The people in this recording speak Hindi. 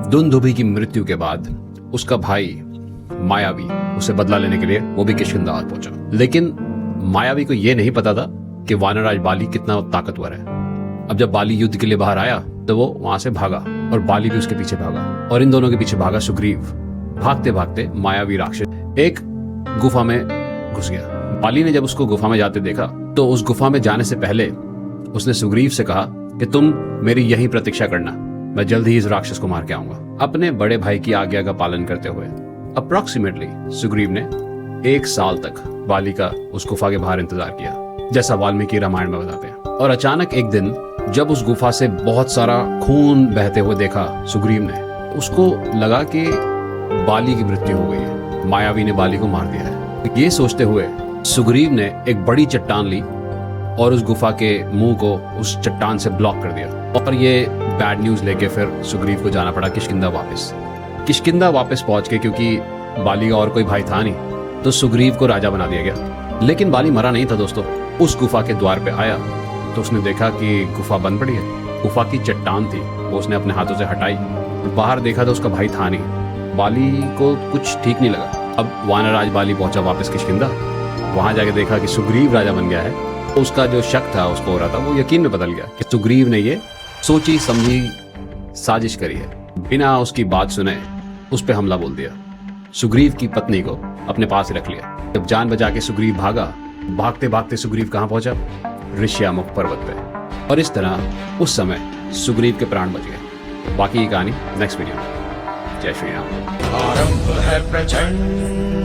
दुंदुभि की मृत्यु के बाद उसका भाई मायावी उसे बदला लेने के लिए वो भी किष्किंधा पहुंचा। लेकिन मायावी को यह नहीं पता था कि वानरराज बाली कितना ताकतवर है। अब जब बाली युद्ध के लिए बाहर आया तो वो वहां से भागा और बाली भी उसके पीछे भागा और इन दोनों के पीछे भागा सुग्रीव। भागते भागते मायावी राक्षस एक गुफा में घुस गया। बाली ने जब उसको गुफा में जाते देखा तो उस गुफा में जाने से पहले उसने सुग्रीव से कहा कि तुम मेरी यही प्रतीक्षा करना, मैं जल्द ही इस राक्षस को मार के आऊंगा। अपने बड़े भाई की आज्ञा का पालन करते हुए अप्रोक्सीमेटली सुग्रीव ने 1 साल तक बाली का उस गुफा के बाहर इंतजार किया, जैसा वाल्मीकि रामायण में बताते हैं। और अचानक एक दिन जब उस गुफा से बहुत सारा खून बहते हुए देखा सुग्रीव ने, उसको लगा कि बाली की मृत्यु हो गई है, मायावी ने बाली को मार दिया है। ये सोचते हुए सुग्रीव ने एक बड़ी चट्टान ली और उस गुफा के मुंह को उस चट्टान से ब्लॉक कर दिया। और ये बैड न्यूज लेके फिर सुग्रीव को जाना पड़ा किष्किंधा वापस। किष्किंधा वापस पहुंच के, क्योंकि बाली का और कोई भाई था नहीं, तो सुग्रीव को राजा बना दिया गया। लेकिन बाली मरा नहीं था दोस्तों। उस गुफा के द्वार पे आया तो उसने देखा कि गुफा बंद पड़ी है। गुफा की चट्टान थी, वो उसने अपने हाथों से हटाई। बाहर देखा तो उसका भाई था नहीं। बाली को कुछ ठीक नहीं लगा। अब वानरराज बाली पहुंचा वापस किष्किंधा। वहां जाके देखा कि सुग्रीव राजा बन गया है। उसका जो शक था उसको हो रहा था, वो यकीन में बदल गया कि सुग्रीव ने ये सोची समझी साजिश करी है। बिना उसकी बात सुने उस पे हमला बोल दिया। सुग्रीव की पत्नी को अपने पास रख लिया। जब जान बचा के सुग्रीव भागा, भागते भागते सुग्रीव कहां पहुंचा? ऋष्यामुख पर्वत पे। और इस तरह उस समय सुग्रीव के प्राण बच गए। बाकी की कहानी नेक्स्ट वीडियो में। जय श्री राम। आरंभ है प्रचंड